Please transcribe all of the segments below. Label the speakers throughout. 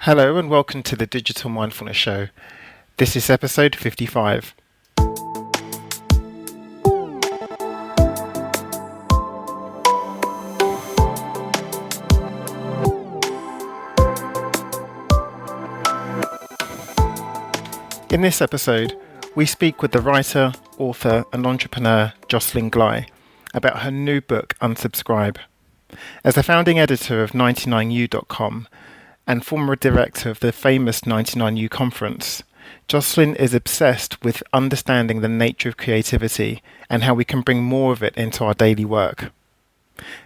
Speaker 1: Hello and welcome to the Digital Mindfulness Show. This is episode 55. In this episode, we speak with the writer, author and entrepreneur Jocelyn Glei about her new book, Unsubscribe. As the founding editor of 99u.com and former director of the famous 99u conference, Jocelyn is obsessed with understanding the nature of creativity and how we can bring more of it into our daily work.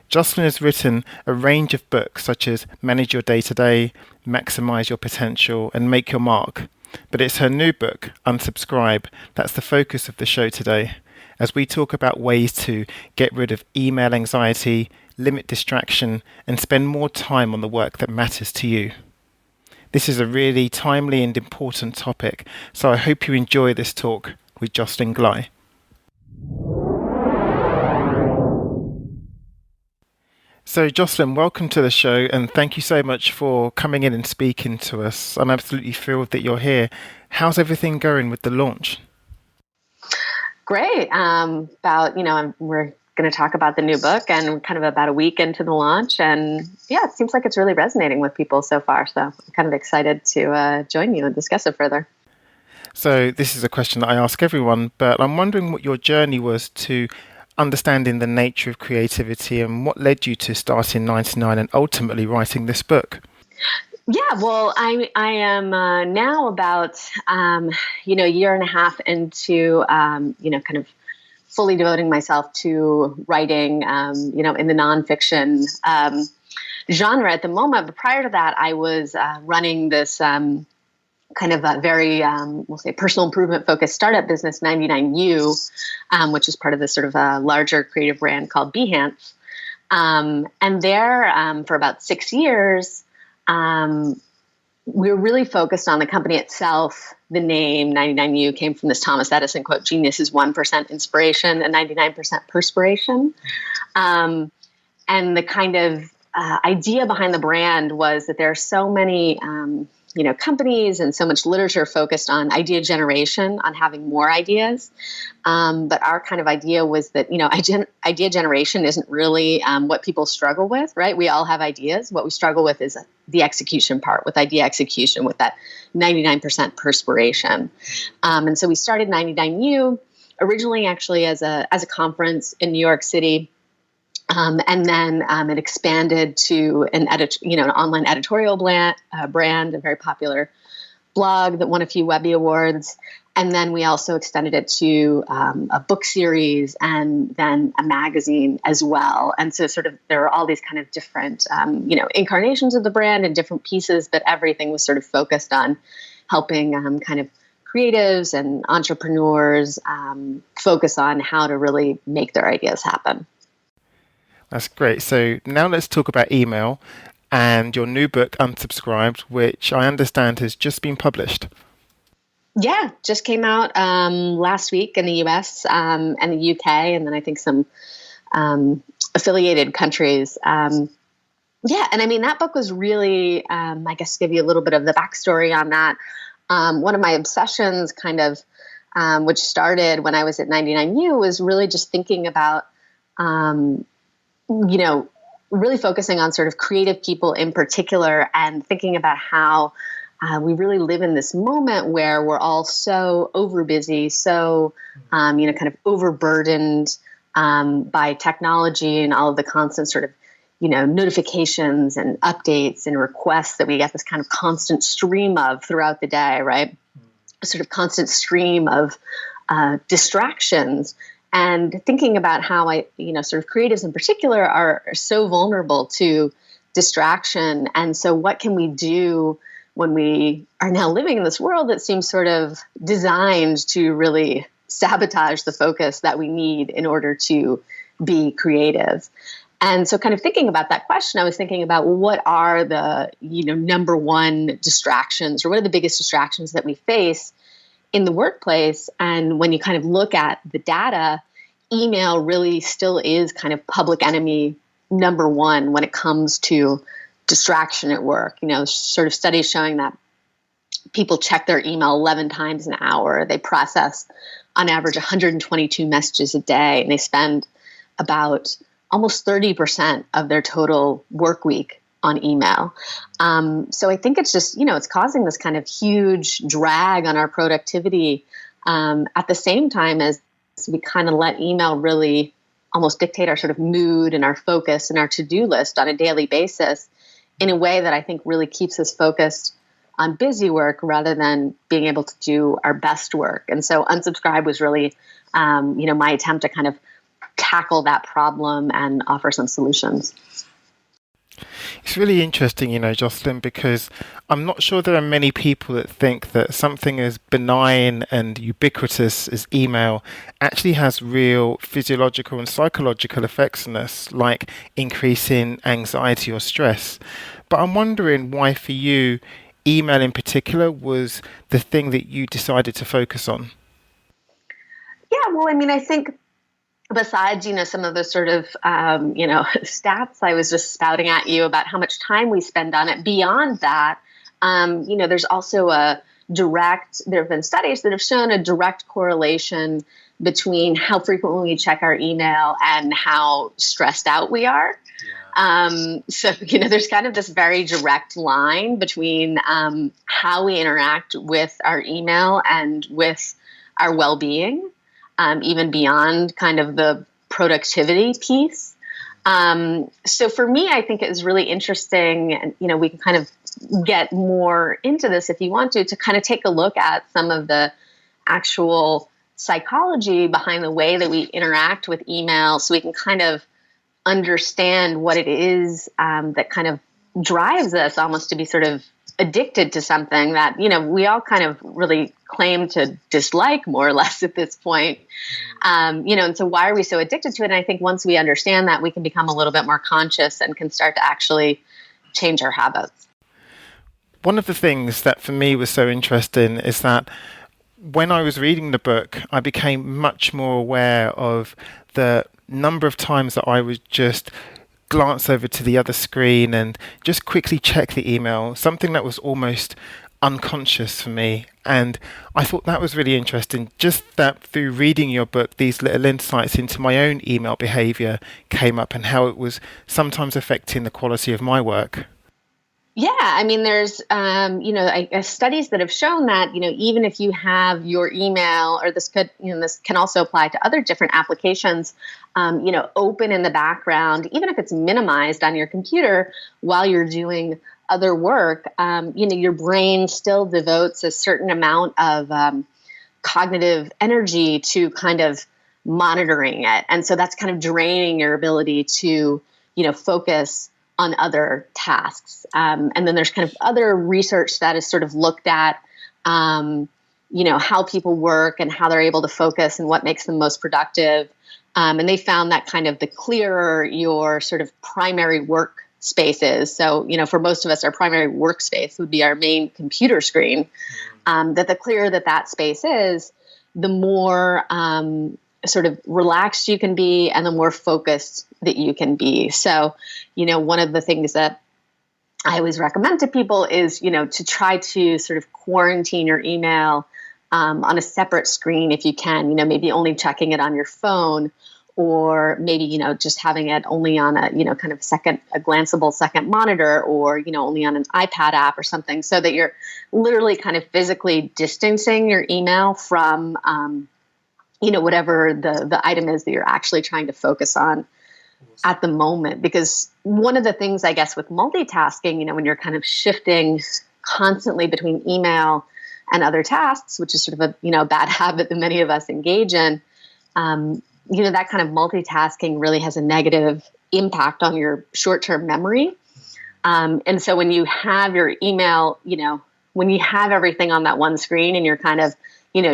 Speaker 1: Jocelyn has written a range of books such as Manage Your Day-to-Day, Maximize Your Potential and Make Your Mark. But it's her new book, Unsubscribe, that's the focus of the show today, as we talk about ways to get rid of email anxiety, limit distraction, and spend more time on the work that matters to you. This is a really timely and important topic, so I hope you enjoy this talk with Jocelyn Glei. So Jocelyn, welcome to the show and thank you so much for coming in and speaking to us. I'm absolutely thrilled that you're here. How's everything going with the launch?
Speaker 2: Great. We're going to talk about the new book and we're kind of about a week into the launch. And yeah, it seems like it's really resonating with people so far. So I'm kind of excited to join you and discuss it further.
Speaker 1: So this is a question that I ask everyone, but I'm wondering what your journey was to understanding the nature of creativity and what led you to starting 99 and ultimately writing this book.
Speaker 2: Yeah, well, I am now about, a year and a half into, kind of fully devoting myself to writing, in the nonfiction genre at the moment. But prior to that, I was running this kind of a very, we'll say, personal improvement focused startup business, 99U, which is part of this sort of a larger creative brand called Behance. And there, for about 6 years, we were really focused on the company itself. The name 99U came from this Thomas Edison quote, "Genius is 1% inspiration and 99% perspiration." And the kind of idea behind the brand was that there are so many companies and so much literature focused on idea generation, on having more ideas. But our kind of idea was that, idea generation isn't really what people struggle with, right? We all have ideas. What we struggle with is the execution part, with idea execution, with that 99% perspiration. And so we started 99U originally actually as a conference in New York City. And then it expanded to an online editorial brand, a very popular blog that won a few Webby Awards. And then we also extended it to a book series and then a magazine as well. And so there were all these kind of different, incarnations of the brand and different pieces, but everything was sort of focused on helping kind of creatives and entrepreneurs focus on how to really make their ideas happen.
Speaker 1: That's great. So now let's talk about email and your new book, Unsubscribed, which I understand has just been published.
Speaker 2: Yeah, just came out last week in the US and the UK, and then I think some affiliated countries. And I mean, that book was really, I guess to give you a little bit of the backstory on that, one of my obsessions kind of, which started when I was at 99U, was really just thinking about really focusing on sort of creative people in particular and thinking about how we really live in this moment where we're all so overbusy, so, kind of overburdened by technology and all of the constant sort of, notifications and updates and requests that we get this kind of constant stream of throughout the day, right? A sort of constant stream of distractions. And thinking about how sort of creatives in particular are so vulnerable to distraction. And so what can we do when we are now living in this world that seems sort of designed to really sabotage the focus that we need in order to be creative? And so kind of thinking about that question, I was thinking about, well, what are the, number one distractions, or what are the biggest distractions that we face in the workplace? And when you kind of look at the data, email really still is kind of public enemy number one when it comes to distraction at work. Sort of studies showing that people check their email 11 times an hour. They process on average 122 messages a day, and they spend about almost 30% of their total work week on email. So I think it's just, it's causing this kind of huge drag on our productivity at the same time as we kind of let email really almost dictate our sort of mood and our focus and our to-do list on a daily basis in a way that I think really keeps us focused on busy work rather than being able to do our best work. And so Unsubscribe was really, my attempt to kind of tackle that problem and offer some solutions.
Speaker 1: It's really interesting, Jocelyn, because I'm not sure there are many people that think that something as benign and ubiquitous as email actually has real physiological and psychological effects on us, like increasing anxiety or stress. But I'm wondering why, for you, email in particular was the thing that you decided to focus on.
Speaker 2: Yeah, well, I think besides, some of the sort of, stats I was just spouting at you about how much time we spend on it, beyond that, there's also there have been studies that have shown a direct correlation between how frequently we check our email and how stressed out we are. So, there's kind of this very direct line between how we interact with our email and with our well-being. Even beyond kind of the productivity piece. So for me, I think it was really interesting, and we can kind of get more into this if you want to kind of take a look at some of the actual psychology behind the way that we interact with email, so we can kind of understand what it is that kind of drives us almost to be sort of addicted to something that, we all kind of really claim to dislike more or less at this point. And so why are we so addicted to it? And I think once we understand that, we can become a little bit more conscious and can start to actually change our habits.
Speaker 1: One of the things that for me was so interesting is that when I was reading the book, I became much more aware of the number of times that I would just glance over to the other screen and just quickly check the email, something that was almost unconscious for me. And I thought that was really interesting, just that through reading your book, these little insights into my own email behavior came up and how it was sometimes affecting the quality of my work.
Speaker 2: Yeah, there's, studies that have shown that, even if you have your email, or this can also apply to other different applications, open in the background, even if it's minimized on your computer while you're doing other work, your brain still devotes a certain amount of cognitive energy to kind of monitoring it. And so that's kind of draining your ability to, focus on other tasks. And then there's kind of other research that is sort of looked at, how people work and how they're able to focus and what makes them most productive. And they found that kind of the clearer your sort of primary work space is. So, for most of us, our primary workspace would be our main computer screen. That the clearer that space is, the more sort of relaxed you can be and the more focused that you can be. So, one of the things that I always recommend to people is, to try to sort of quarantine your email on a separate screen if you can, maybe only checking it on your phone, or maybe, just having it only on a, kind of a glanceable second monitor, or, only on an iPad app or something, so that you're literally kind of physically distancing your email from, whatever the item is that you're actually trying to focus on at the moment. Because one of the things, I guess, with multitasking, when you're kind of shifting constantly between email and other tasks, which is sort of a, bad habit that many of us engage in, that kind of multitasking really has a negative impact on your short-term memory. And so when you have your email, when you have everything on that one screen and you're kind of,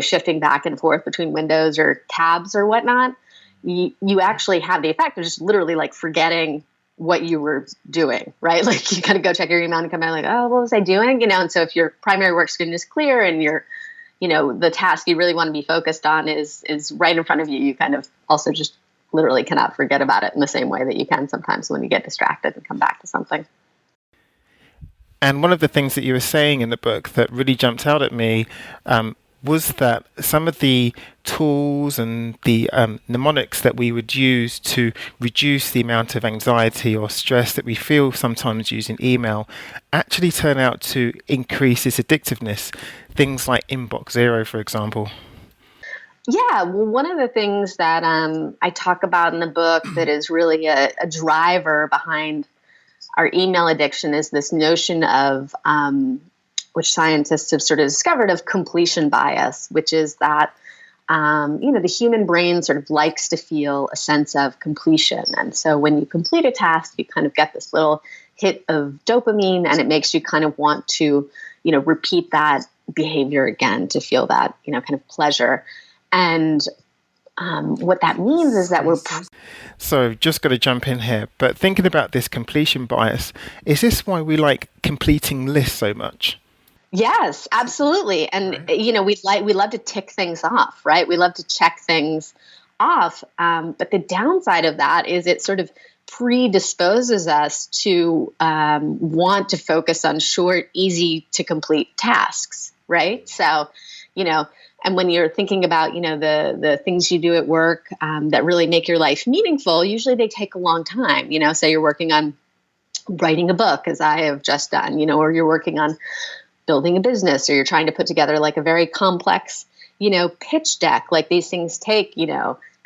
Speaker 2: shifting back and forth between windows or tabs or whatnot, you actually have the effect of just literally like forgetting what you were doing, right? Like you kind of go check your email and come back like, oh, what was I doing? And so if your primary work screen is clear and your, the task you really want to be focused on is right in front of you, you kind of also just literally cannot forget about it in the same way that you can sometimes when you get distracted and come back to something.
Speaker 1: And one of the things that you were saying in the book that really jumped out at me was that some of the tools and the mnemonics that we would use to reduce the amount of anxiety or stress that we feel sometimes using email actually turn out to increase its addictiveness. Things like Inbox Zero, for example.
Speaker 2: Yeah, well, one of the things that I talk about in the book that is really a driver behind our email addiction is this notion of, which scientists have sort of discovered, of completion bias, which is that, the human brain sort of likes to feel a sense of completion. And so when you complete a task, you kind of get this little hit of dopamine, and it makes you kind of want to, repeat that behavior again to feel that, kind of pleasure. And what that means is that we're...
Speaker 1: So just got to jump in here, but thinking about this completion bias, is this why we like completing lists so much?
Speaker 2: Yes, absolutely. And, we love to tick things off, right? We love to check things off. But the downside of that is it sort of predisposes us to want to focus on short, easy to complete tasks, right? So, and when you're thinking about, the things you do at work that really make your life meaningful, usually they take a long time. Say you're working on writing a book, as I have just done, or you're working on building a business, or you're trying to put together like a very complex, pitch deck. Like these things take,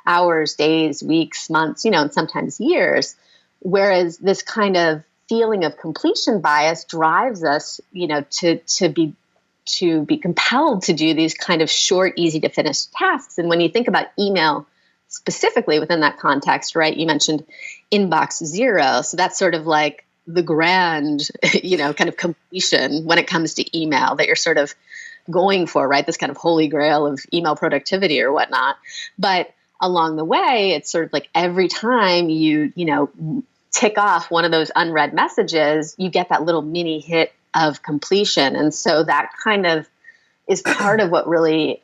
Speaker 2: hours, days, weeks, months, and sometimes years. Whereas this kind of feeling of completion bias drives us, to be compelled to do these kind of short, easy to finish tasks. And when you think about email specifically within that context, right, you mentioned Inbox Zero. So that's sort of like the grand, kind of completion when it comes to email that you're sort of going for, right? This kind of holy grail of email productivity or whatnot. But along the way, it's sort of like every time you tick off one of those unread messages, you get that little mini hit of completion. And so that kind of is part of what really,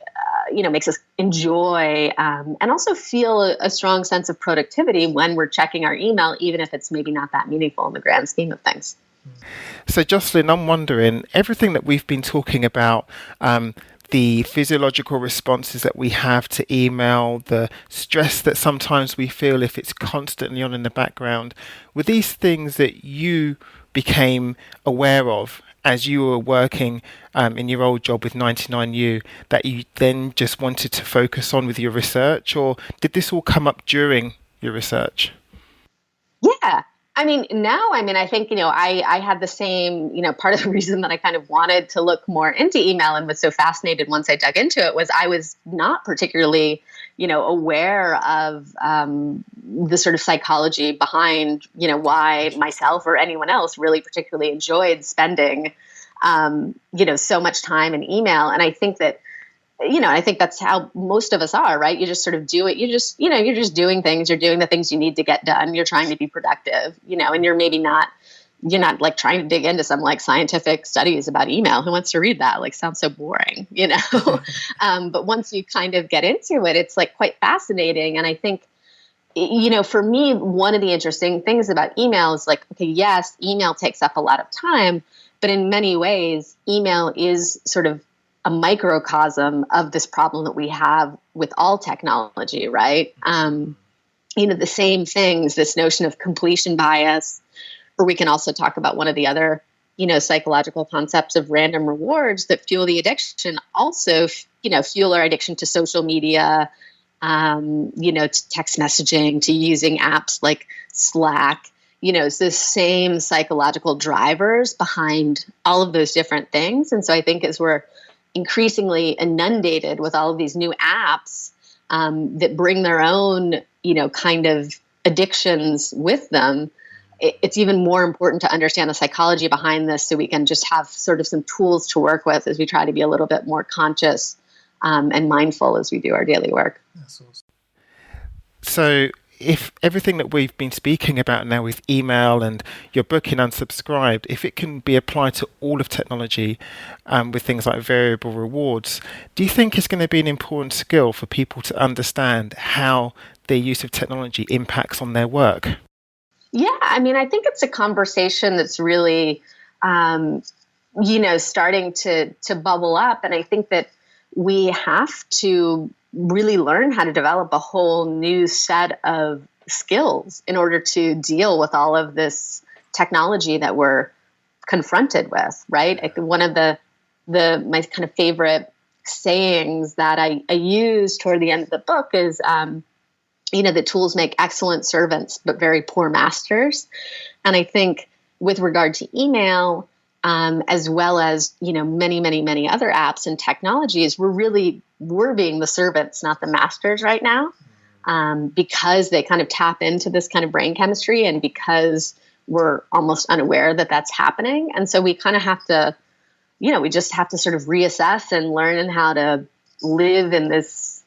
Speaker 2: makes us enjoy and also feel a strong sense of productivity when we're checking our email, even if it's maybe not that meaningful in the grand scheme of things.
Speaker 1: So Jocelyn, I'm wondering, everything that we've been talking about, the physiological responses that we have to email, the stress that sometimes we feel if it's constantly on in the background, were these things that you became aware of as you were working in your old job with 99U that you then just wanted to focus on with your research, or did this all come up during your research?
Speaker 2: Yeah. I think, I had the same, part of the reason that I kind of wanted to look more into email and was so fascinated once I dug into it was I was not particularly, aware of the sort of psychology behind, why myself or anyone else really particularly enjoyed spending, so much time in email. And I think that, I think that's how most of us are, right? You just sort of do it. You just, you're just doing things. You're doing the things you need to get done. You're trying to be productive, and you're not like trying to dig into some like scientific studies about email. Who wants to read that? Like sounds so boring, but once you kind of get into it, it's like quite fascinating. And I think, for me, one of the interesting things about email is like, okay, yes, email takes up a lot of time, but in many ways, email is sort of a microcosm of this problem that we have with all technology, right? The same things, this notion of completion bias, or we can also talk about one of the other, psychological concepts of random rewards that fuel the addiction, also, fuel our addiction to social media, to text messaging, to using apps like Slack. It's the same psychological drivers behind all of those different things. And so I think as we're increasingly inundated with all of these new apps that bring their own, kind of addictions with them, it's even more important to understand the psychology behind this so we can just have sort of some tools to work with as we try to be a little bit more conscious and mindful as we do our daily work.
Speaker 1: That's awesome. So if everything that we've been speaking about now with email and your book in Unsubscribed, if it can be applied to all of technology with things like variable rewards, do you think it's going to be an important skill for people to understand how their use of technology impacts on their work?
Speaker 2: Yeah, I think it's a conversation that's really starting to bubble up. And I think that we have to really learn how to develop a whole new set of skills in order to deal with all of this technology that we're confronted with, right? I think one of my kind of favorite sayings that I use toward the end of the book is, that tools make excellent servants, but very poor masters. And I think with regard to email, as well as, many, many, many other apps and technologies, we're being the servants, not the masters right now, because they kind of tap into this kind of brain chemistry and because we're almost unaware that that's happening. And so we kind of have to, we just have to sort of reassess and learn how to live in this,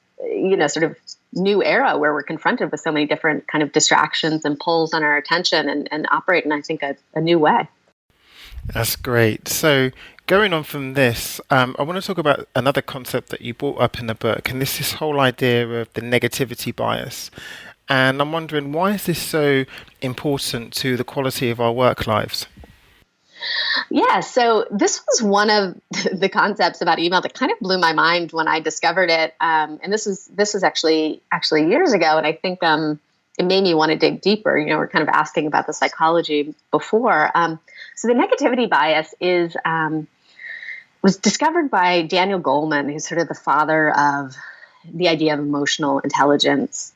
Speaker 2: sort of new era where we're confronted with so many different kind of distractions and pulls on our attention and operate in, I think, a new way.
Speaker 1: That's great. So going on from this, I want to talk about another concept that you brought up in the book, and this whole idea of the negativity bias. And I'm wondering, why is this so important to the quality of our work lives?
Speaker 2: Yeah, so this was one of the concepts about email that kind of blew my mind when I discovered it. And this was actually years ago, and I think it made me want to dig deeper. We're kind of asking about the psychology before. So the negativity bias was discovered by Daniel Goleman, who's sort of the father of the idea of emotional intelligence.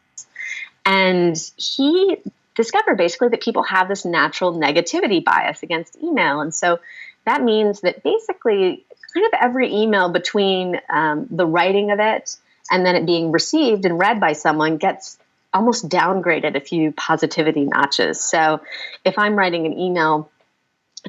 Speaker 2: And he discovered basically that people have this natural negativity bias against email. And so that means that basically kind of every email between the writing of it and then it being received and read by someone gets almost downgraded a few positivity notches. So if I'm writing an email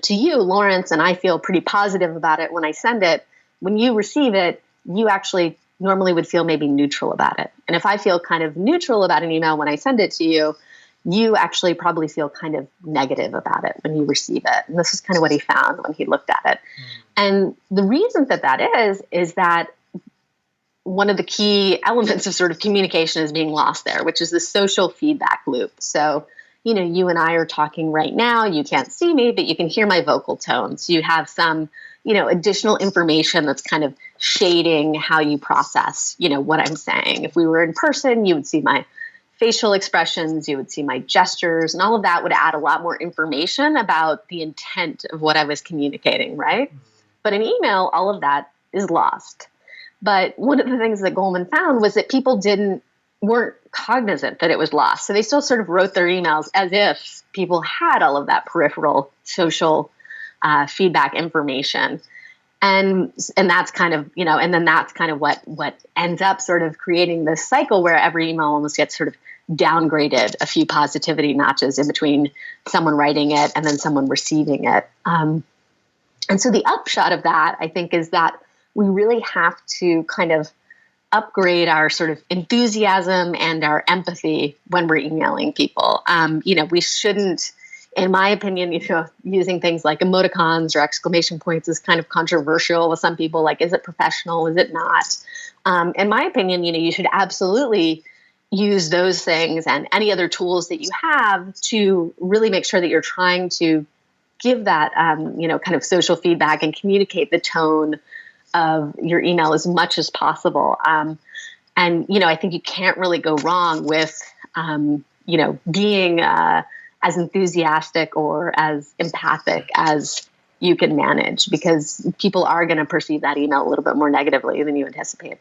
Speaker 2: to you, Lawrence, and I feel pretty positive about it when I send it, when you receive it, you actually normally would feel maybe neutral about it. And if I feel kind of neutral about an email when I send it to you, you actually probably feel kind of negative about it when you receive it. And this is kind of what he found when he looked at it. And the reason that is that one of the key elements of sort of communication is being lost there, which is the social feedback loop. So, you and I are talking right now, you can't see me, but you can hear my vocal tones. You have some, additional information that's kind of shading how you process, what I'm saying. If we were in person, you would see my facial expressions, you would see my gestures, and all of that would add a lot more information about the intent of what I was communicating, right? But in email, all of that is lost. But one of the things that Goleman found was that people weren't cognizant that it was lost. So they still sort of wrote their emails as if people had all of that peripheral social feedback information. And that's kind of, and then that's kind of what ends up sort of creating this cycle where every email almost gets sort of downgraded a few positivity notches in between someone writing it and then someone receiving it. And so the upshot of that, I think, is that we really have to kind of upgrade our sort of enthusiasm and our empathy when we're emailing people. We shouldn't, in my opinion, using things like emoticons or exclamation points is kind of controversial with some people. Like, is it professional? Is it not? In my opinion, you should absolutely use those things and any other tools that you have to really make sure that you're trying to give that, kind of social feedback and communicate the tone of your email as much as possible. And, I think you can't really go wrong with, being as enthusiastic or as empathic as you can manage, because people are going to perceive that email a little bit more negatively than you anticipate.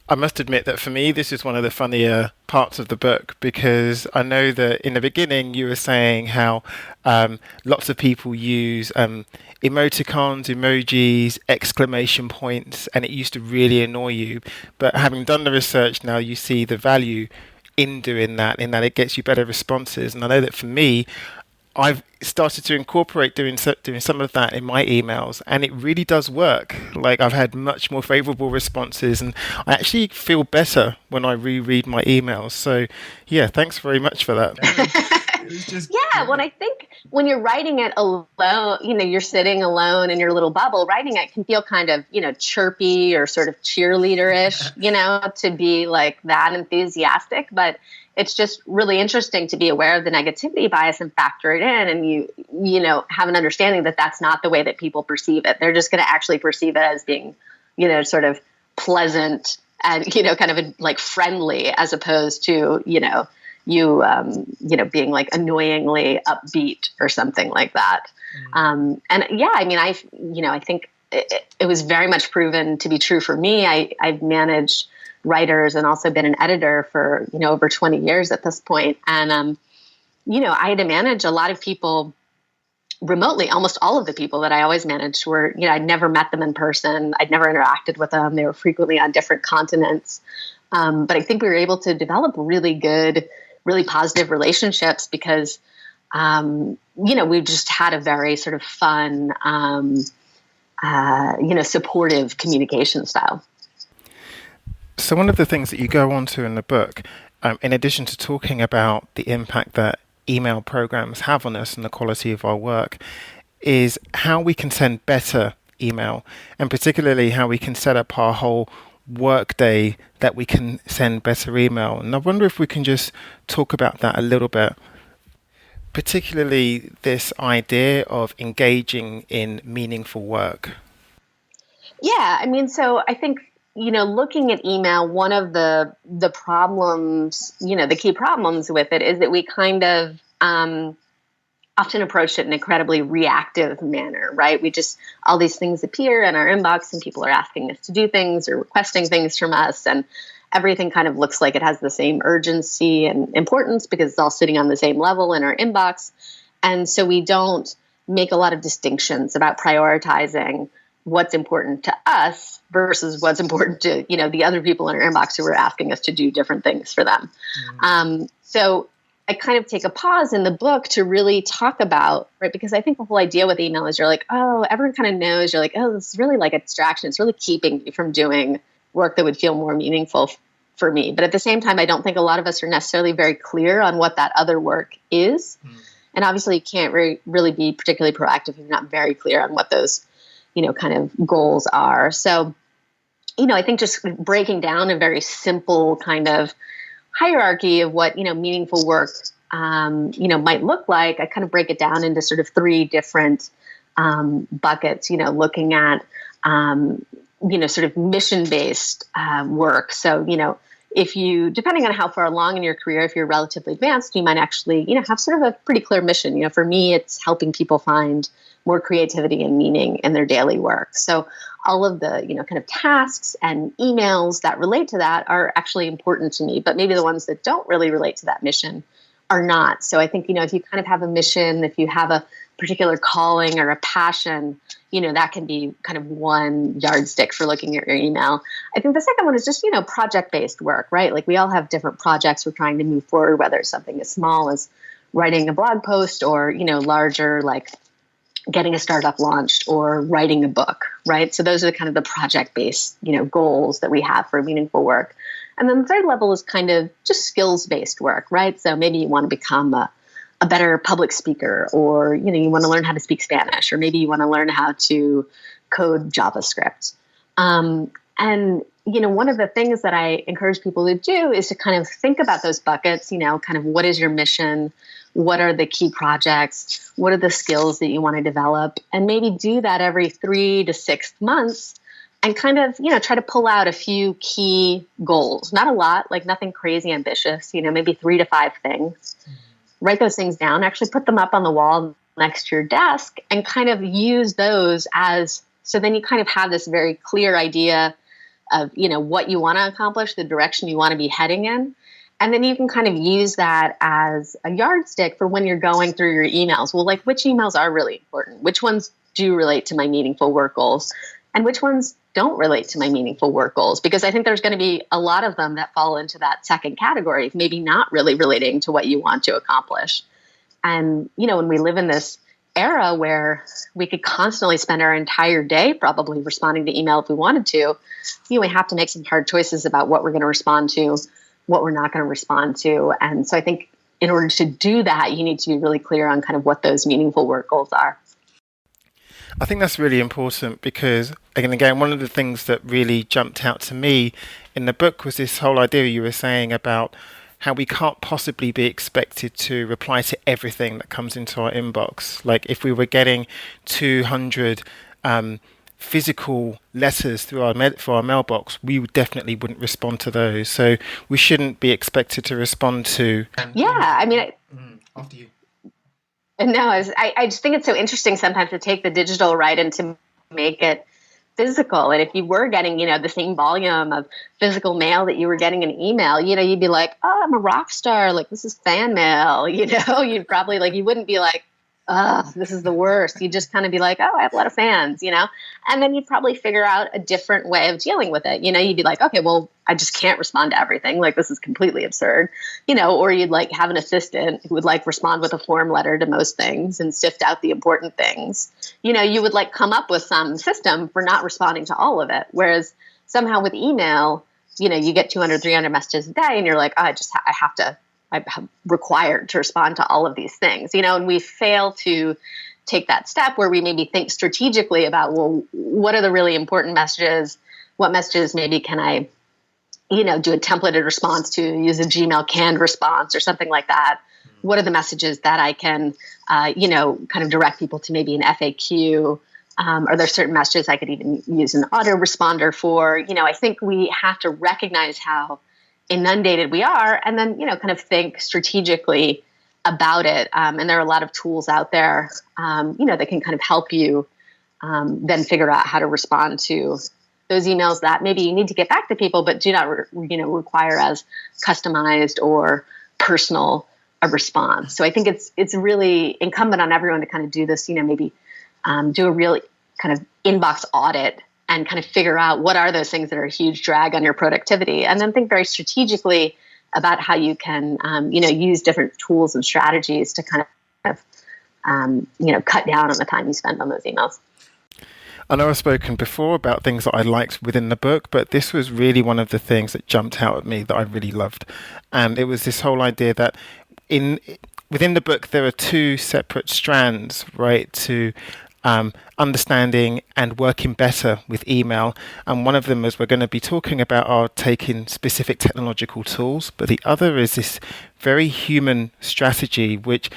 Speaker 1: I must admit that for me, this is one of the funnier parts of the book, because I know that in the beginning you were saying how lots of people use emoticons, emojis, exclamation points, and it used to really annoy you. But having done the research now, you see the value in doing that, in that it gets you better responses. And I know that for me, I've started to incorporate doing some of that in my emails, and it really does work. Like, I've had much more favorable responses, and I actually feel better when I reread my emails. So, yeah, thanks very much for that.
Speaker 3: It was just
Speaker 2: Yeah, well, I think when you're writing it alone, you're sitting alone in your little bubble. Writing it can feel kind of, chirpy or sort of cheerleader-ish, to be like that enthusiastic. But it's just really interesting to be aware of the negativity bias and factor it in. And have an understanding that that's not the way that people perceive it. They're just going to actually perceive it as being, sort of pleasant and, kind of like friendly, as opposed to, being like annoyingly upbeat or something like that. And yeah, I mean, I think it was very much proven to be true for me. I've managed writers and also been an editor for, over 20 years at this point. And, I had to manage a lot of people remotely. Almost all of the people that I always managed were, I'd never met them in person. I'd never interacted with them. They were frequently on different continents. But I think we were able to develop really good, really positive relationships because, we just had a very sort of fun, supportive communication style.
Speaker 1: So one of the things that you go on to in the book, in addition to talking about the impact that email programs have on us and the quality of our work, is how we can send better email, and particularly how we can set up our whole work day that we can send better email. And I wonder if we can just talk about that a little bit, particularly this idea of engaging in meaningful work.
Speaker 2: Yeah, I mean, so I think, looking at email, one of the problems, the key problems with it is that we kind of often approach it in an incredibly reactive manner, right? All these things appear in our inbox and people are asking us to do things or requesting things from us. And everything kind of looks like it has the same urgency and importance because it's all sitting on the same level in our inbox. And so we don't make a lot of distinctions about prioritizing what's important to us versus what's important to, the other people in our inbox who are asking us to do different things for them. So I kind of take a pause in the book to really talk about, right? Because I think the whole idea with email is you're like, oh, everyone kind of knows. You're like, oh, this is really like a distraction. It's really keeping you from doing work that would feel more meaningful for me. But at the same time, I don't think a lot of us are necessarily very clear on what that other work is. And obviously you can't really be particularly proactive if you're not very clear on what those, kind of goals are. So, I think just breaking down a very simple kind of hierarchy of what, meaningful work, might look like, I kind of break it down into sort of three different buckets, looking at, sort of mission-based work. So, if you, depending on how far along in your career, if you're relatively advanced, you might actually, have sort of a pretty clear mission. For me, it's helping people find more creativity and meaning in their daily work. So all of the, kind of tasks and emails that relate to that are actually important to me, but maybe the ones that don't really relate to that mission are not. So I think, if you kind of have a mission, if you have a particular calling or a passion, that can be kind of one yardstick for looking at your email. I think the second one is just, project-based work, right? Like we all have different projects we're trying to move forward, whether it's something as small as writing a blog post or, larger, like getting a startup launched or writing a book, right? So those are kind of the project-based, goals that we have for meaningful work. And then the third level is kind of just skills-based work, right? So maybe you want to become a better public speaker, or, you want to learn how to speak Spanish, or maybe you want to learn how to code JavaScript. And, one of the things that I encourage people to do is to kind of think about those buckets, kind of what is your mission? What are the key projects? What are the skills that you want to develop? And maybe do that every 3 to 6 months and kind of, try to pull out a few key goals. Not a lot, like nothing crazy ambitious, maybe 3 to 5 things. Write those things down, actually put them up on the wall next to your desk and kind of use those so then you kind of have this very clear idea of, what you want to accomplish, the direction you want to be heading in. And then you can kind of use that as a yardstick for when you're going through your emails. Well, like which emails are really important? Which ones do relate to my meaningful work goals? And which ones don't relate to my meaningful work goals? Because I think there's going to be a lot of them that fall into that second category, maybe not really relating to what you want to accomplish. And, when we live in this era where we could constantly spend our entire day probably responding to email if we wanted to, we have to make some hard choices about what we're going to respond to, what we're not going to respond to. And so I think, in order to do that, you need to be really clear on kind of what those meaningful work goals are.
Speaker 1: I think that's really important because, again, one of the things that really jumped out to me in the book was this whole idea you were saying about how we can't possibly be expected to reply to everything that comes into our inbox. Like if we were getting 200 physical letters through our mailbox, we definitely wouldn't respond to those. So we shouldn't be expected to respond to.
Speaker 2: Yeah, I mean,
Speaker 1: After you.
Speaker 2: No, I just think it's so interesting sometimes to take the digital right and to make it physical. And if you were getting, the same volume of physical mail that you were getting in email, you'd be like, oh, I'm a rock star. Like, this is fan mail, you'd probably you wouldn't be like, oh, this is the worst. You'd just kind of be like, oh, I have a lot of fans, and then you'd probably figure out a different way of dealing with it. You'd be like, okay, well, I just can't respond to everything. Like, this is completely absurd, or you'd have an assistant who would respond with a form letter to most things and sift out the important things. You would come up with some system for not responding to all of it. Whereas somehow with email, you get 200, 300 messages a day and you're like, oh, I'm required to respond to all of these things, and we fail to take that step where we maybe think strategically about, well, what are the really important messages? What messages maybe can I, do a templated response to, use a Gmail canned response or something like that? What are the messages that I can, kind of direct people to maybe an FAQ? Are there certain messages I could even use an autoresponder for? I think we have to recognize how inundated we are, and then kind of think strategically about it. And there are a lot of tools out there, that can kind of help you then figure out how to respond to those emails that maybe you need to get back to people, but do not require as customized or personal a response. So I think it's really incumbent on everyone to kind of do this. Maybe do a really kind of inbox audit and kind of figure out what are those things that are a huge drag on your productivity, and then think very strategically about how you can, use different tools and strategies to kind of, cut down on the time you spend on those emails.
Speaker 1: I know I've spoken before about things that I liked within the book, but this was really one of the things that jumped out at me that I really loved. And it was this whole idea that within the book, there are two separate strands, right, to understanding and working better with email. And one of them, as we're going to be talking about, are taking specific technological tools. But the other is this very human strategy, which,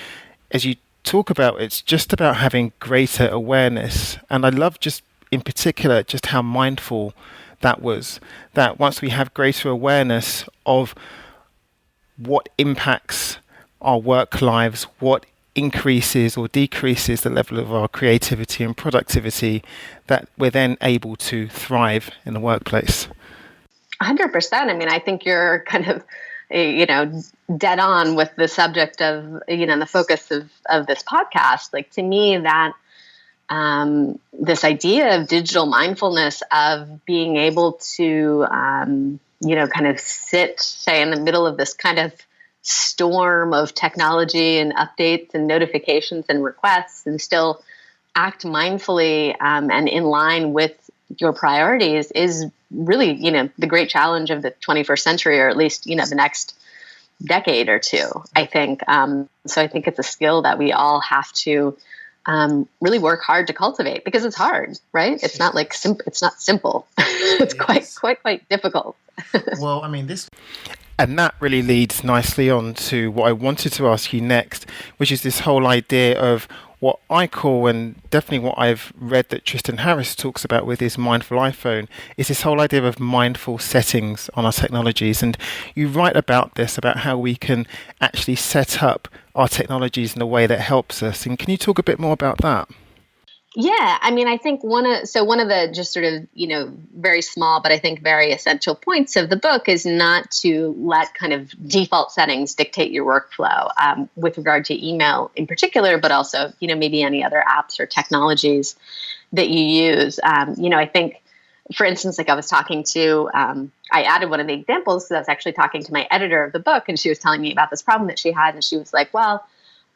Speaker 1: as you talk about, it's just about having greater awareness. And I love just in particular just how mindful that was, that once we have greater awareness of what impacts our work lives, what increases or decreases the level of our creativity and productivity, that we're then able to thrive in the workplace.
Speaker 2: 100%. I mean, I think you're kind of, dead on with the subject of, the focus of this podcast. Like, to me, that this idea of digital mindfulness, of being able to, kind of sit, say, in the middle of this kind of storm of technology and updates and notifications and requests, and still act mindfully and in line with your priorities, is really, the great challenge of the 21st century, or at least, the next decade or two, I think. So I think it's a skill that we all have to really work hard to cultivate, because it's hard, right? It's not like it's not simple. It's quite difficult.
Speaker 1: Well, I mean, and that really leads nicely on to what I wanted to ask you next, which is this whole idea of what I call, and definitely what I've read that Tristan Harris talks about with his Mindful iPhone, is this whole idea of mindful settings on our technologies. And you write about this, about how we can actually set up our technologies in a way that helps us. And can you talk a bit more about that?
Speaker 2: Yeah, I mean, I think one of the just sort of, very small, but I think very essential points of the book is not to let kind of default settings dictate your workflow with regard to email in particular, but also, maybe any other apps or technologies that you use. I think, for instance, like I was talking to, I added one of the examples because I was actually talking to my editor of the book, and she was telling me about this problem that she had. And she was like, well,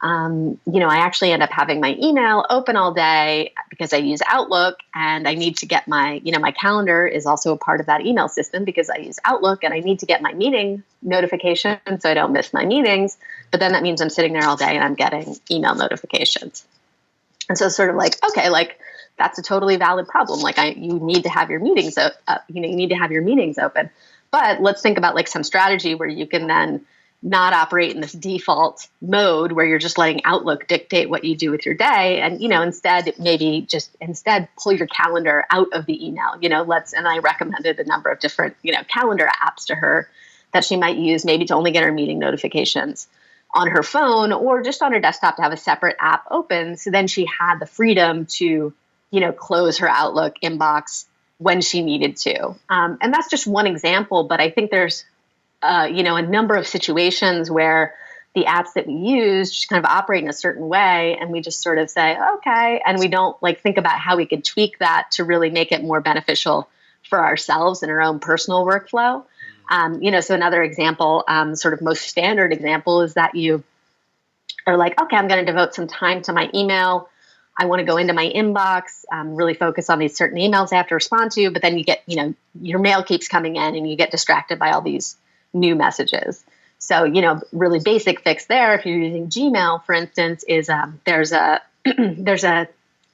Speaker 2: I actually end up having my email open all day because I use Outlook, and I need to get my calendar is also a part of that email system because I use Outlook, and I need to get my meeting notifications so I don't miss my meetings. But then that means I'm sitting there all day and I'm getting email notifications. And so it's sort of like, okay, like that's a totally valid problem. Like you need to have your meetings, you need to have your meetings open. But let's think about like some strategy where you can then not operate in this default mode where you're just letting Outlook dictate what you do with your day. And, instead pull your calendar out of the email, and I recommended a number of different, calendar apps to her that she might use maybe to only get her meeting notifications on her phone or just on her desktop to have a separate app open. So then she had the freedom to, close her Outlook inbox when she needed to. And that's just one example, but I think there's, a number of situations where the apps that we use just kind of operate in a certain way, and we just sort of say, okay, and we don't like think about how we could tweak that to really make it more beneficial for ourselves and our own personal workflow. So another example, sort of most standard example, is that you are like, okay, I'm going to devote some time to my email. I want to go into my inbox, really focus on these certain emails I have to respond to, but then you get, your mail keeps coming in and you get distracted by all these new messages. So, really basic fix there, if you're using Gmail, for instance, is there's an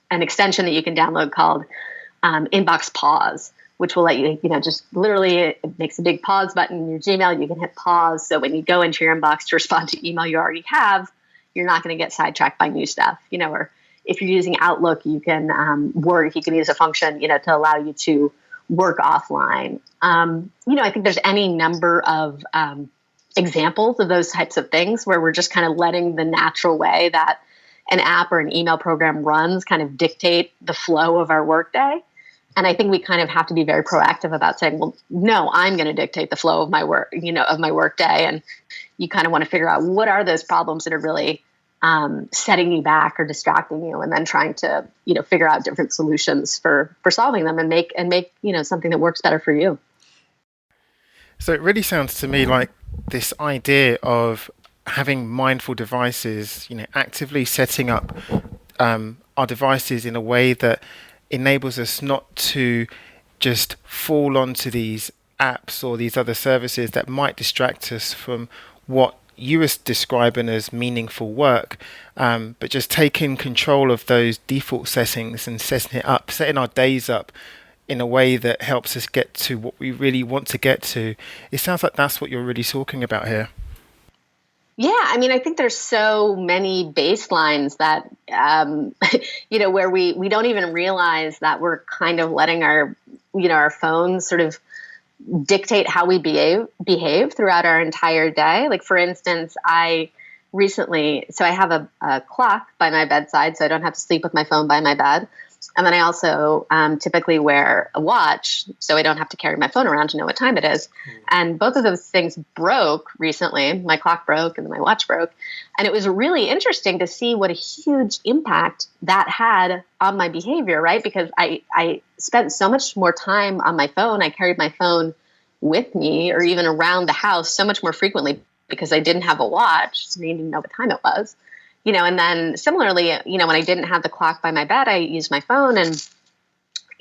Speaker 2: extension that you can download called Inbox Pause, which will let you, just literally it makes a big pause button in your Gmail. You can hit pause. So when you go into your inbox to respond to email you already have, you're not going to get sidetracked by new stuff, or if you're using Outlook, you can you can use a function, to allow you to work offline. I think there's any number of examples of those types of things where we're just kind of letting the natural way that an app or an email program runs kind of dictate the flow of our workday. And I think we kind of have to be very proactive about saying, well, no, I'm going to dictate the flow of my work, of my workday. And you kind of want to figure out what are those problems that are really setting you back or distracting you, and then trying to, figure out different solutions for solving them and make, something that works better for you.
Speaker 1: So it really sounds to me like this idea of having mindful devices, actively setting up our devices in a way that enables us not to just fall onto these apps or these other services that might distract us from what you were describing as meaningful work, but just taking control of those default settings and setting our days up in a way that helps us get to what we really want to get to. It sounds like that's what you're really talking about here.
Speaker 2: Yeah, I think there's so many baselines that, where we don't even realize that we're kind of letting our phones sort of dictate how we behave throughout our entire day. Like, for instance, I have a clock by my bedside, so I don't have to sleep with my phone by my bed. And then I also typically wear a watch, so I don't have to carry my phone around to know what time it is. And both of those things broke recently. My clock broke and then my watch broke. And it was really interesting to see what a huge impact that had on my behavior, right? Because I spent so much more time on my phone. I carried my phone with me or even around the house so much more frequently because I didn't have a watch. So I didn't know what time it was. And then similarly, when I didn't have the clock by my bed, I used my phone, and,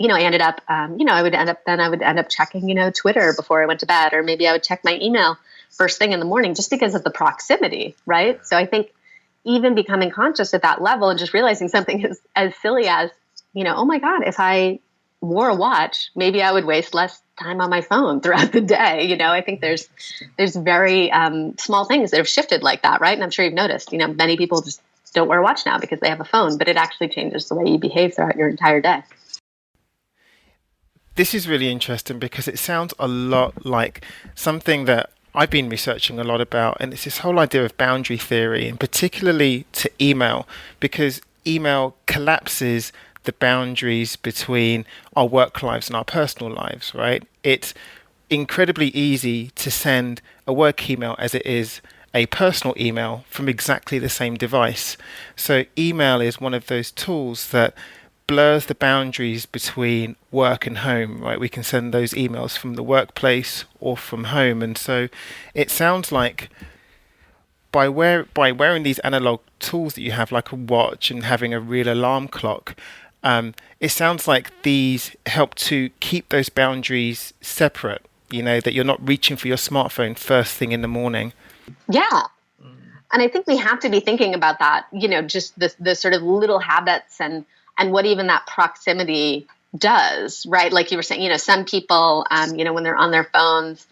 Speaker 2: I ended up, I would end up checking, Twitter before I went to bed, or maybe I would check my email first thing in the morning just because of the proximity, right? So I think even becoming conscious at that level and just realizing something as silly as, oh my God, if I wore a watch, maybe I would waste less time on my phone throughout the day. I think there's very small things that have shifted like that, right? And I'm sure you've noticed, many people just don't wear a watch now because they have a phone, but it actually changes the way you behave throughout your entire day.
Speaker 1: This is really interesting because it sounds a lot like something that I've been researching a lot about, and it's this whole idea of boundary theory, and particularly to email, because email collapses the boundaries between our work lives and our personal lives, right? It's incredibly easy to send a work email as it is a personal email from exactly the same device. So email is one of those tools that blurs the boundaries between work and home, right? We can send those emails from the workplace or from home. And so it sounds like by wearing these analog tools that you have, like a watch and having a real alarm clock, it sounds like these help to keep those boundaries separate. That you're not reaching for your smartphone first thing in the morning.
Speaker 2: Yeah. And I think we have to be thinking about that, just the sort of little habits and what even that proximity does, right? Like you were saying, some people, when they're on their phones,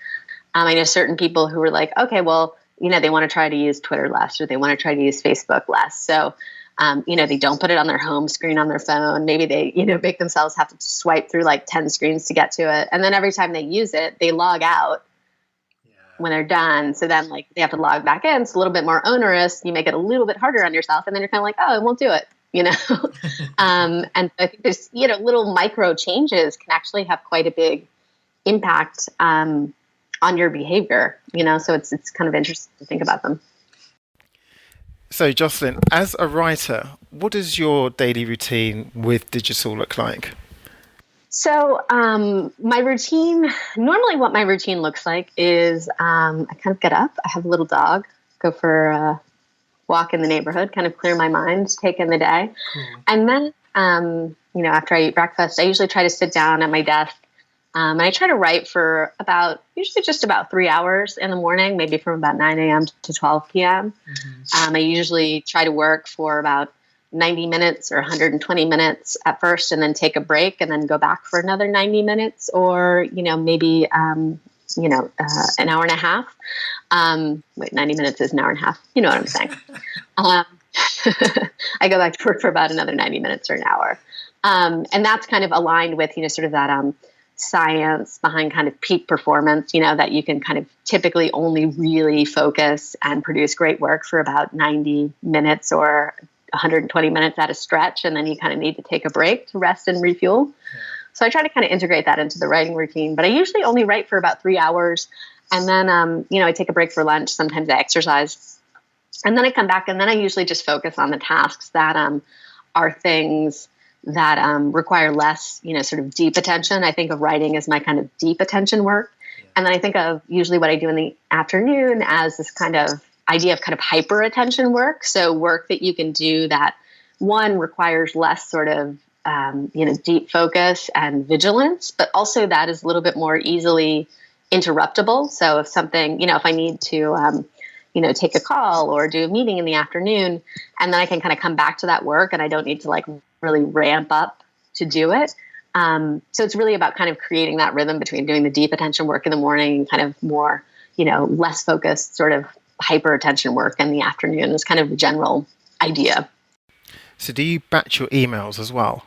Speaker 2: I know certain people who are like, okay, well, they want to try to use Twitter less, or they want to try to use Facebook less. So, they don't put it on their home screen on their phone. Maybe they, make themselves have to swipe through like 10 screens to get to it. And then every time they use it, they log out when they're done. So then like they have to log back in. It's a little bit more onerous. You make it a little bit harder on yourself. And then you're kind of like, oh, I won't do it, and I think there's, little micro changes can actually have quite a big impact on your behavior, so it's kind of interesting to think about them.
Speaker 1: So Jocelyn, as a writer, what does your daily routine with digital look like?
Speaker 2: So my routine, normally what my routine looks like is I kind of get up, I have a little dog, go for a walk in the neighborhood, kind of clear my mind, take in the day. And then, after I eat breakfast, I usually try to sit down at my desk. And I try to write for usually just about 3 hours in the morning, maybe from about 9 a.m. to 12 p.m. I usually try to work for about 90 minutes or 120 minutes at first, and then take a break and then go back for another 90 minutes or, maybe, an hour and a half. 90 minutes is an hour and a half. You know what I'm saying? I go back to work for about another 90 minutes or an hour. And that's kind of aligned with, sort of that science behind kind of peak performance, that you can kind of typically only really focus and produce great work for about 90 minutes or 120 minutes at a stretch, and then you kind of need to take a break to rest and refuel. So I try to kind of integrate that into the writing routine, but I usually only write for about 3 hours, and then I take a break for lunch. Sometimes I exercise, and then I come back, and then I usually just focus on the tasks that are things that require less, sort of deep attention. I think of writing as my kind of deep attention work, and then I think of usually what I do in the afternoon as this kind of idea of kind of hyper attention work. So work that you can do that, one, requires less sort of, deep focus and vigilance, but also that is a little bit more easily interruptible. So if something, if I need to, take a call or do a meeting in the afternoon, and then I can kind of come back to that work and I don't need to like really ramp up to do it. So it's really about kind of creating that rhythm between doing the deep attention work in the morning and kind of more, less focused sort of hyper attention work in the afternoon is kind of the general idea.
Speaker 1: So do you batch your emails as well?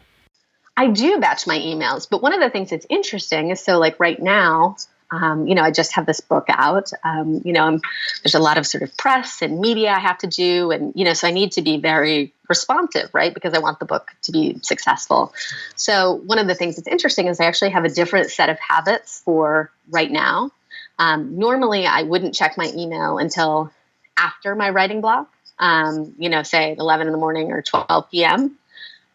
Speaker 2: I do batch my emails, but one of the things that's interesting is, so like right now, I just have this book out, there's a lot of sort of press and media I have to do. And, so I need to be very responsive, right? Because I want the book to be successful. So one of the things that's interesting is I actually have a different set of habits for right now. Normally I wouldn't check my email until after my writing block, say 11 in the morning or 12 p.m.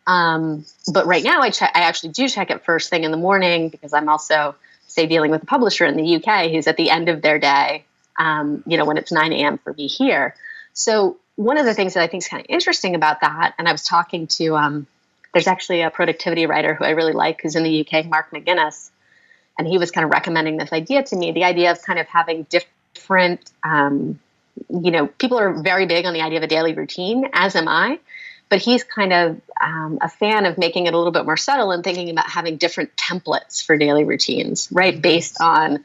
Speaker 2: But right now I actually do check it first thing in the morning, because I'm also, say, dealing with a publisher in the UK who's at the end of their day, when it's 9 a.m. for me here. So one of the things that I think is kind of interesting about that, and I was talking to, there's actually a productivity writer who I really like who's in the UK, Mark McGuinness, and he was kind of recommending this idea to me, the idea of kind of having different, people are very big on the idea of a daily routine, as am I. But he's kind of a fan of making it a little bit more subtle and thinking about having different templates for daily routines, right, based on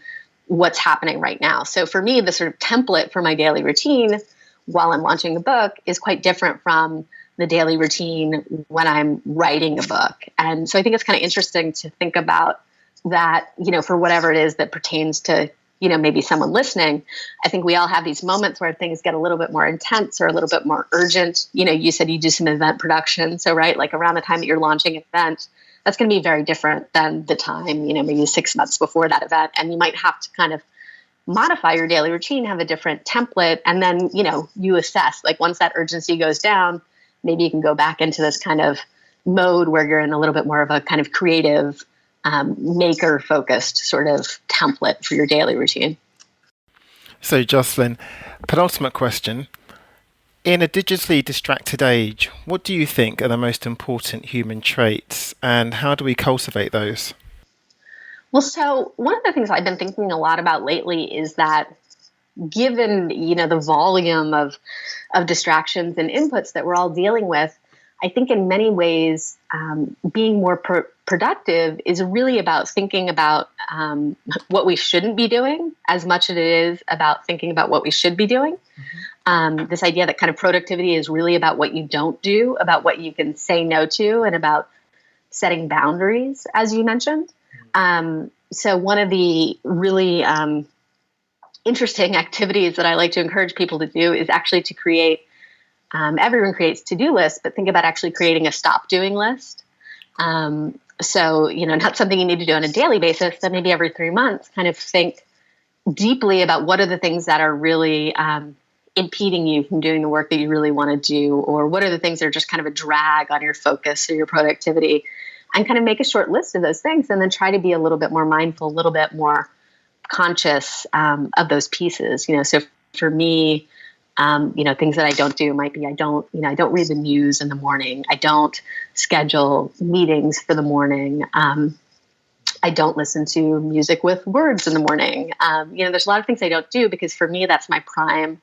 Speaker 2: what's happening right now. So for me, the sort of template for my daily routine while I'm launching a book is quite different from the daily routine when I'm writing a book. And so I think it's kind of interesting to think about that, for whatever it is that pertains to, maybe someone listening. I think we all have these moments where things get a little bit more intense or a little bit more urgent. You said you do some event production. So, right, like around the time that you're launching an event, that's going to be very different than the time, maybe 6 months before that event. And you might have to kind of modify your daily routine, have a different template. And then, you assess, like once that urgency goes down, maybe you can go back into this kind of mode where you're in a little bit more of a kind of creative, maker-focused sort of template for your daily routine.
Speaker 1: So, Jocelyn, penultimate question. In a digitally distracted age, what do you think are the most important human traits and how do we cultivate those?
Speaker 2: Well, so one of the things I've been thinking a lot about lately is that given, the volume of distractions and inputs that we're all dealing with, I think in many ways, being more productive is really about thinking about what we shouldn't be doing as much as it is about thinking about what we should be doing. This idea that kind of productivity is really about what you don't do, about what you can say no to, and about setting boundaries, as you mentioned. So one of the really interesting activities that I like to encourage people to do is actually to create, everyone creates to-do lists, but think about actually creating a stop doing list. So, not something you need to do on a daily basis, but maybe every 3 months, kind of think deeply about what are the things that are really impeding you from doing the work that you really want to do, or what are the things that are just kind of a drag on your focus or your productivity, and kind of make a short list of those things and then try to be a little bit more mindful, a little bit more conscious of those pieces. So for me, things that I don't do might be I don't read the news in the morning. I don't schedule meetings for the morning. I don't listen to music with words in the morning. There's a lot of things I don't do because for me, that's my prime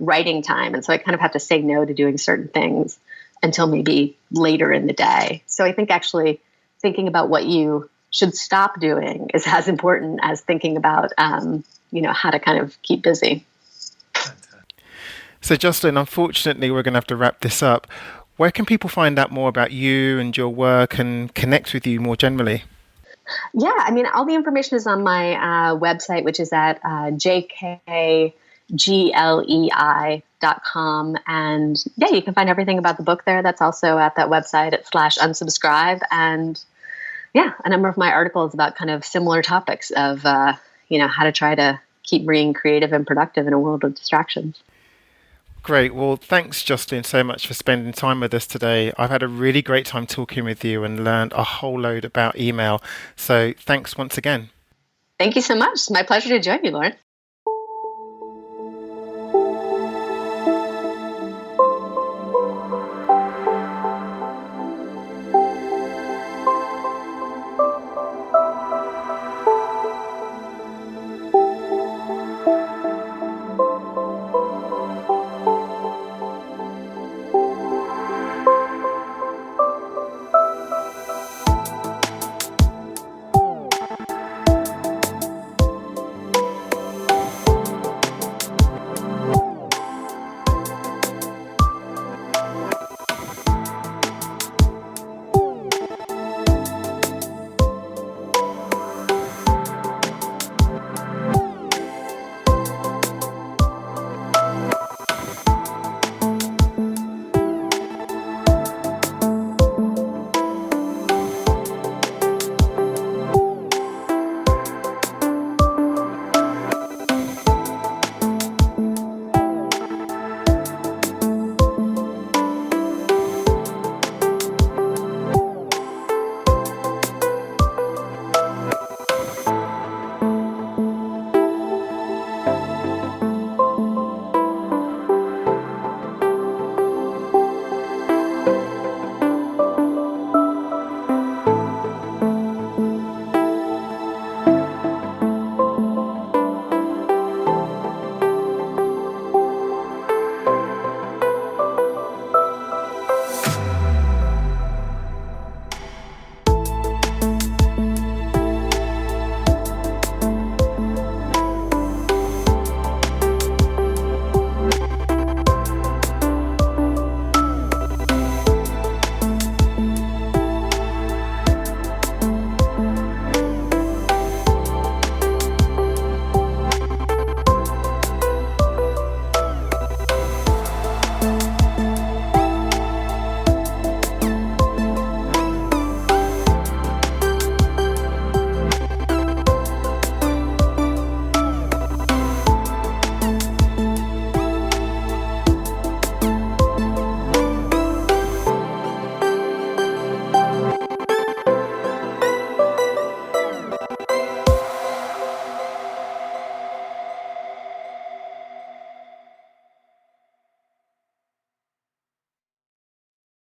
Speaker 2: writing time. And so I kind of have to say no to doing certain things until maybe later in the day. So I think actually thinking about what you should stop doing is as important as thinking about, how to kind of keep busy.
Speaker 1: So, Jocelyn, unfortunately, we're going to have to wrap this up. Where can people find out more about you and your work and connect with you more generally?
Speaker 2: Yeah, I mean, all the information is on my website, which is at jkglei.com. And yeah, you can find everything about the book there. That's also at that website at /unsubscribe. And yeah, a number of my articles about kind of similar topics of, how to try to keep being creative and productive in a world of distractions.
Speaker 1: Great. Well, thanks, Jocelyn, so much for spending time with us today. I've had a really great time talking with you and learned a whole load about email. So thanks once again.
Speaker 2: Thank you so much. It's my pleasure to join you, Lauren.